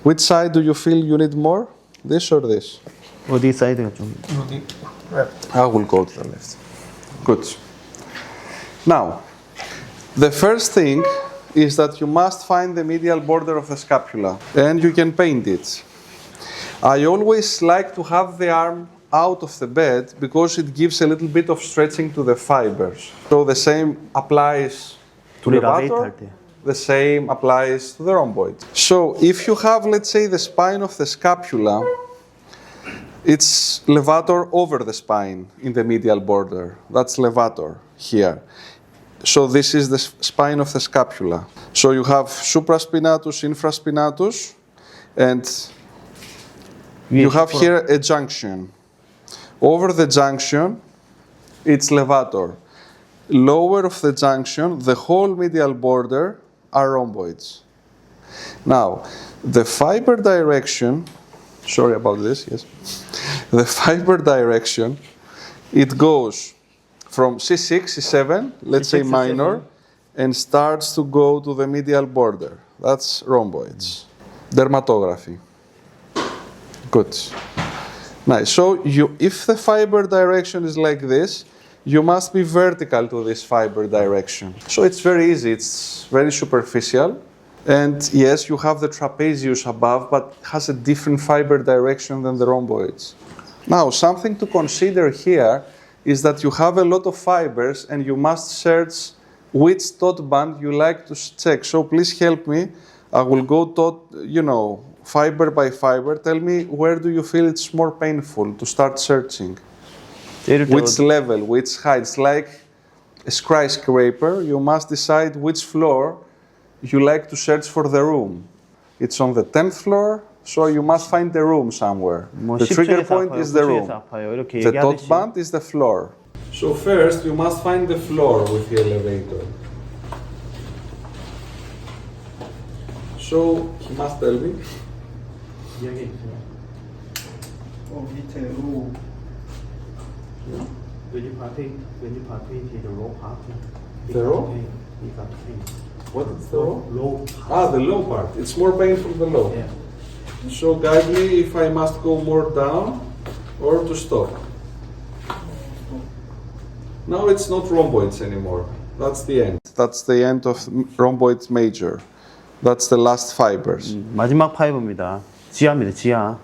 Which side do you feel you need more? This or this? 어디 사이드가 좀? I will go to the left. Good. Now, the first thing is that you must find the medial border of the scapula, and you can paint it. I always like to have the arm out of the bed because it gives a little bit of stretching to the fibers. So the same applies to the levator, the same applies to the rhomboid. So if you have, let's say, the spine of the scapula, it's levator over the spine in the medial border. That's levator here. So this is the spine of the scapula. So you have supraspinatus, infraspinatus, and you have here a junction. Over the junction, it's levator. Lower of the junction, the whole medial border are rhomboids. Now, the fiber direction, sorry about this, yes. The fiber direction, it goes from C6, C7, let's say minor, and starts to go to the medial border. That's rhomboids. Dermatography. Good. Nice. So if the fiber direction is like this, you must be vertical to this fiber direction. So it's very easy. It's very superficial. And yes, you have the trapezius above, but it has a different fiber direction than the rhomboids. Now, something to consider here is that you have a lot of fibers and you must search which dot band you like to check. So please help me. I will go fiber by fiber. Tell me, where do you feel it's more painful to start searching? Which level, which height? It's like a skyscraper. You must decide which floor you like to search for the room. It's on the 10th floor, so you must find the room somewhere. The trigger point is the room. The dot band is the floor. So first, you must find the floor with the elevator. So he must tell me. 밑에 로. When you palpate the low part. The low? What is the low? Low. The low part. It's more painful the low. Yeah. So guide me if I must go more down or to stop. Now it's not rhomboids anymore. That's the end. That's the end of rhomboids major. That's the last fibers. 마지막 파이브입니다. 지하입니다. 지하.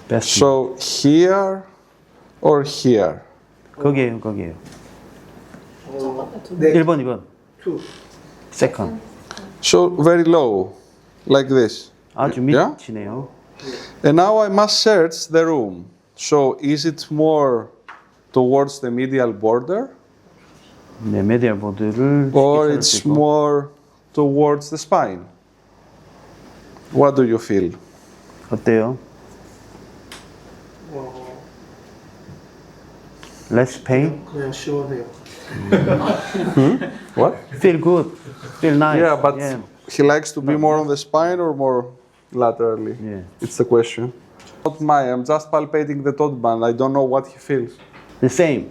Best. So here or here? 거기에요. 1번, 2번. 2. Second. So very low, like this. 아주 Yeah? 밑이네요. And now I must search the room. So is it more towards the medial border? 네, 메디얼 보드를 Or it's more towards the spine? What do you feel? 어때요? Less pain? 그냥 시원해요. What? Feel good. Feel nice. Yeah, but he likes to be more on the spine or more laterally? Yeah. It's the question. Not mine, I'm just palpating the top band. I don't know what he feels. The same.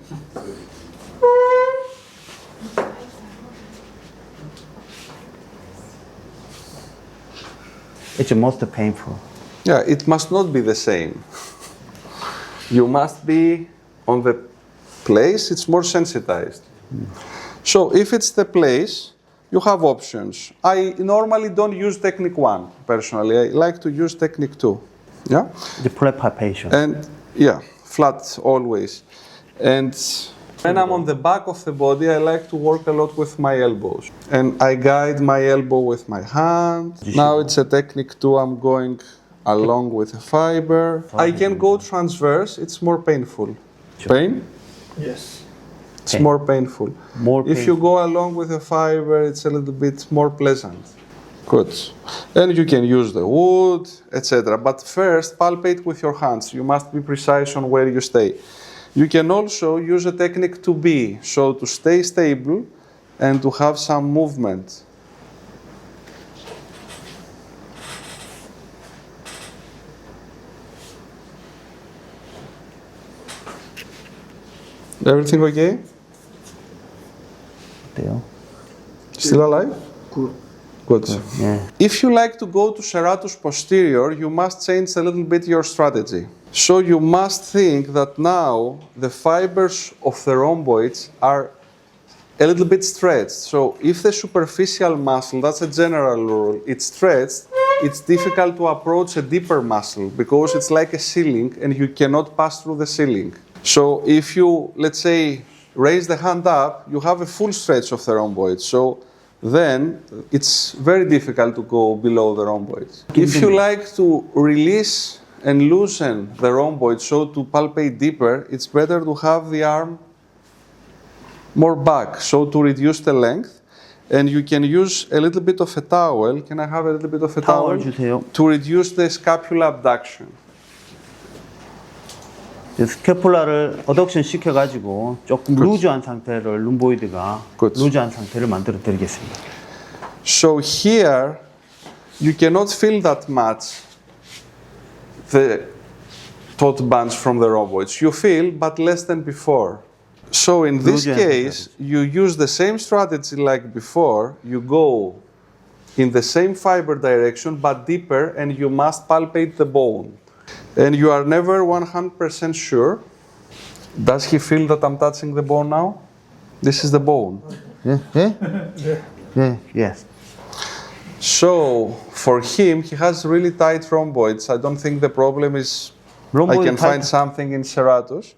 It's most painful. Yeah, it must not be the same. You must be on the place, it's more sensitized. So if it's the place, you have options. I normally don't use technique 1, personally. I like to use technique 2. Yeah? The palpation. And yeah, flat always. And when I'm on the back of the body, I like to work a lot with my elbows. And I guide my elbow with my hand. Now it's a technique 2, I'm going along with a fiber. I can go transverse, it's more painful. Pain? Yes. It's more painful. If you go along with a fiber, it's a little bit more pleasant. Good. And you can use the wood, etc. But first, palpate with your hands. You must be precise on where you stay. You can also use a technique 2B, so to stay stable and to have some movement. Everything okay? 어때요? Still alive? Good. Good. Yeah. If you like to go to serratus posterior, you must change a little bit your strategy. So you must think that now the fibers of the rhomboids are a little bit stretched. So if the superficial muscle, that's a general rule, it's stretched, it's difficult to approach a deeper muscle because it's like a ceiling and you cannot pass through the ceiling. So if you, let's say, raise the hand up, you have a full stretch of the rhomboid. So then it's very difficult to go below the rhomboids. If you like to release and loosen the rhomboid, so to palpate deeper, it's better to have the arm more back, so to reduce the length. And you can use a little bit of a towel. Can I have a little bit of a towel? 주세요. To reduce the scapula abduction. 스캐폴라를 어덕션 시켜가지고 조금 Good. 루즈한 상태를 룸보이드가 Good. 루즈한 상태를 만들어 드리겠습니다. So here, you cannot feel that much the taut bunch from the rhomboids. You feel, but less than before. So in this case, you use the same strategy like before. You go in the same fiber direction, but deeper, and you must palpate the bone. And you are never 100% sure. Does he feel that I'm touching the bone now? This is the bone. Yeah? Yeah? Yeah, yes. So for him, he has really tight rhomboids. I don't think the problem is I Rhomboid can tight. find something in serratus.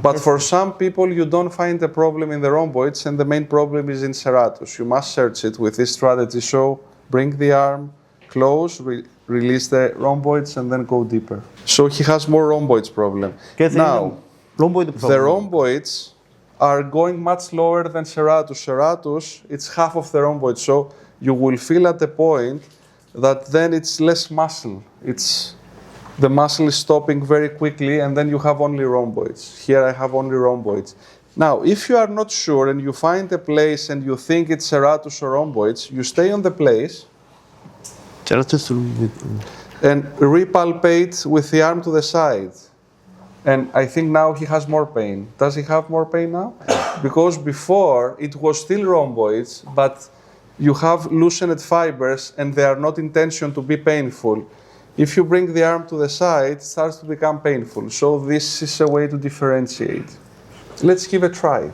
But for some people, you don't find a problem in the rhomboids, and the main problem is in serratus. You must search it with this strategy. So bring the arm close, release the rhomboids, and then go deeper. So he has more rhomboids problem. Now, 롬보이드 the rhomboids are going much lower than serratus. Serratus, it's half of the rhomboid. So you will feel at the point that then it's less muscle. The muscle is stopping very quickly, and then you have only rhomboids. Here I have only rhomboids. Now, if you are not sure and you find a place and you think it's serratus or rhomboids, you stay on the place and repalpate with the arm to the side. And I think now he has more pain. Does he have more pain now? Because before it was still rhomboids, but you have loosened fibers and they are not intention to be painful. If you bring the arm to the side, it starts to become painful. So this is a way to differentiate. Let's give a try.